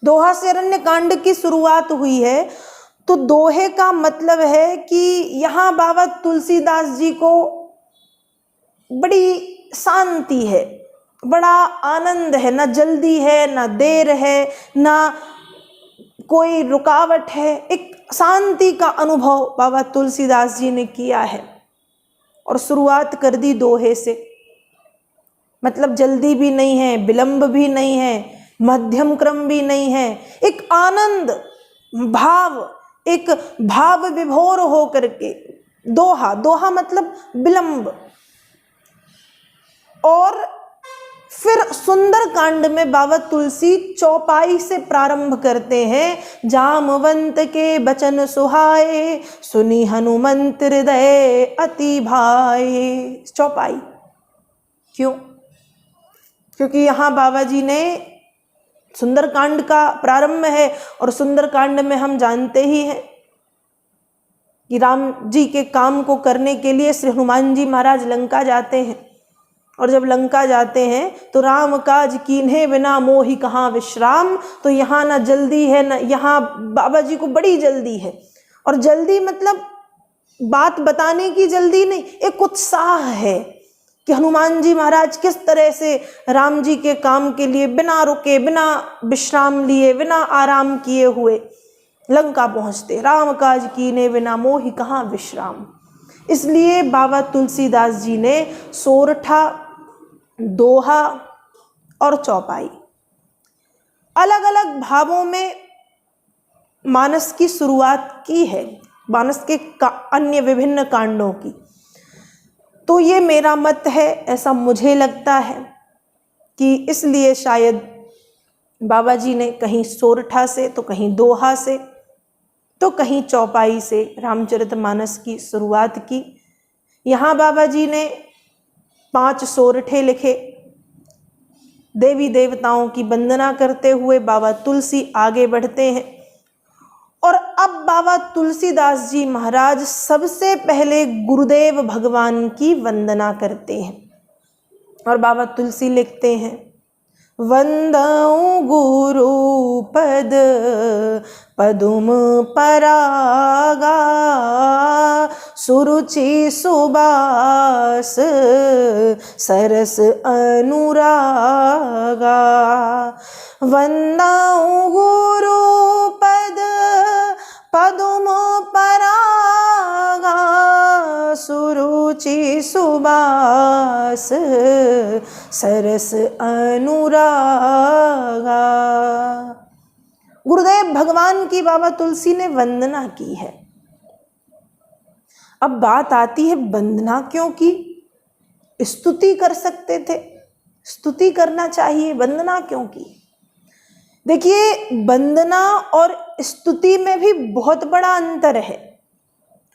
दोहा से अरण्य कांड की शुरुआत हुई है। तो दोहे का मतलब है कि यहाँ बाबा तुलसीदास जी को बड़ी शांति है, बड़ा आनंद है, ना जल्दी है, ना देर है, ना कोई रुकावट है। एक शांति का अनुभव बाबा तुलसीदास जी ने किया है और शुरुआत कर दी दोहे से। मतलब जल्दी भी नहीं है, विलंब भी नहीं है, मध्यम क्रम भी नहीं है, एक आनंद भाव, एक भाव विभोर हो करके दोहा। दोहा मतलब विलंब। और फिर सुंदर कांड में बाबा तुलसी चौपाई से प्रारंभ करते हैं। जामवंत के बचन सुहाए, सुनी हनुमंत हृदय अति भाए। चौपाई क्यों? क्योंकि यहाँ बाबा जी ने सुंदर कांड का प्रारंभ है और सुंदर कांड में हम जानते ही हैं कि राम जी के काम को करने के लिए श्री हनुमान जी महाराज लंका जाते हैं। और जब लंका जाते हैं तो राम काज कीन्हे बिना मोहि कहाँ विश्राम। तो यहाँ ना जल्दी है, ना यहाँ बाबा जी को बड़ी जल्दी है। और जल्दी मतलब बात बताने की जल्दी नहीं, एक उत्साह है कि हनुमान जी महाराज किस तरह से राम जी के काम के लिए बिना रुके, बिना विश्राम लिए, बिना आराम किए हुए लंका पहुँचते। राम काज कीन्हे बिना मोहि कहाँ विश्राम। इसलिए बाबा तुलसीदास जी ने सोरठा, दोहा और चौपाई अलग अलग भावों में मानस की शुरुआत की है, मानस के अन्य विभिन्न कांडों की। तो ये मेरा मत है, ऐसा मुझे लगता है कि इसलिए शायद बाबा जी ने कहीं सोरठा से, तो कहीं दोहा से, तो कहीं चौपाई से रामचरितमानस की शुरुआत की। यहाँ बाबा जी ने 5 सोरठे लिखे। देवी देवताओं की वंदना करते हुए बाबा तुलसी आगे बढ़ते हैं। और अब बाबा तुलसीदास जी महाराज सबसे पहले गुरुदेव भगवान की वंदना करते हैं। और बाबा तुलसी लिखते हैं, वंदऊ गुरु पद पदुम परागा, सुरुचि सुबास सरस अनुरागा। वंदऊ गुरु पद पदुम परागा, सुरुचि सुबास सरस अनुरागा। गुरुदेव भगवान की बाबा तुलसी ने वंदना की है। अब बात आती है वंदना क्यों की? स्तुति कर सकते थे, स्तुति करना चाहिए, वंदना क्यों की? देखिए, वंदना और स्तुति में भी बहुत बड़ा अंतर है।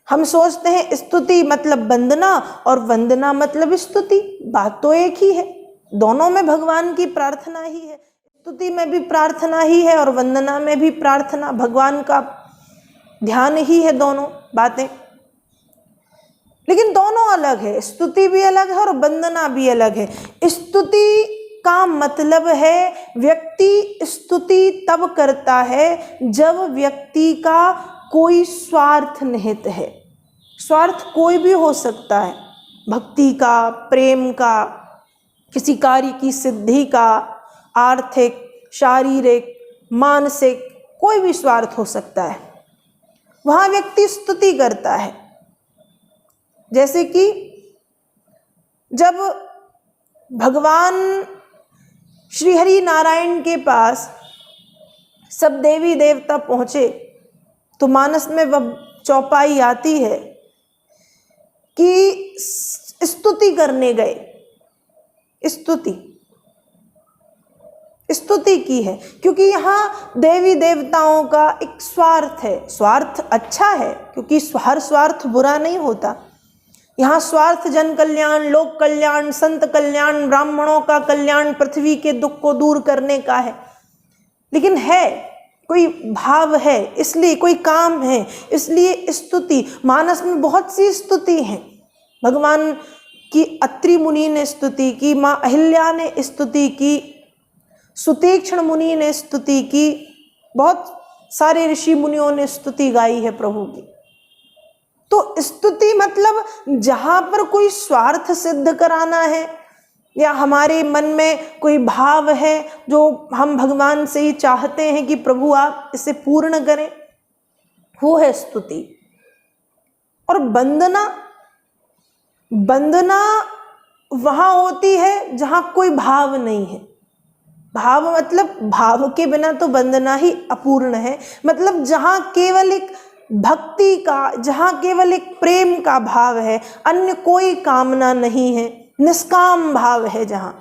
हम सोचते हैं स्तुति मतलब वंदना और वंदना मतलब स्तुति, बात तो एक ही है। दोनों में भगवान की प्रार्थना ही है। स्तुति में भी प्रार्थना ही है और वंदना में भी प्रार्थना, भगवान का ध्यान ही है, दोनों बातें। लेकिन दोनों अलग है, स्तुति भी अलग है और वंदना भी अलग है। स्तुति का मतलब है व्यक्ति स्तुति तब करता है जब व्यक्ति का कोई स्वार्थ निहित है। स्वार्थ कोई भी हो सकता है, भक्ति का, प्रेम का, किसी कार्य की सिद्धि का, आर्थिक, शारीरिक, मानसिक, कोई भी स्वार्थ हो सकता है। वहाँ व्यक्ति स्तुति करता है। जैसे कि जब भगवान श्री हरि नारायण के पास सब देवी देवता पहुँचे तो मानस में वह चौपाई आती है कि स्तुति करने गए। स्तुति की है क्योंकि यहाँ देवी देवताओं का एक स्वार्थ है। स्वार्थ अच्छा है क्योंकि हर स्वार्थ बुरा नहीं होता। यहाँ स्वार्थ जन कल्याण, लोक कल्याण, संत कल्याण, ब्राह्मणों का कल्याण, पृथ्वी के दुख को दूर करने का है। लेकिन है कोई भाव है, इसलिए कोई काम है, इसलिए स्तुति। मानस में बहुत सी स्तुति हैं। भगवान की अत्रि मुनि ने स्तुति की, माँ अहिल्या ने स्तुति की, सुतीक्ष्ण मुनि ने स्तुति की, बहुत सारे ऋषि मुनियों ने स्तुति गाई है प्रभु की। तो स्तुति मतलब जहां पर कोई स्वार्थ सिद्ध कराना है या हमारे मन में कोई भाव है जो हम भगवान से ही चाहते हैं कि प्रभु आप इसे पूर्ण करें, वो है स्तुति। और वंदना, वंदना वहां होती है जहां कोई भाव नहीं है। भाव मतलब भाव के बिना तो वंदना ही अपूर्ण है। मतलब जहां केवल एक भक्ति का, जहां केवल एक प्रेम का भाव है, अन्य कोई कामना नहीं है, निष्काम भाव है जहां,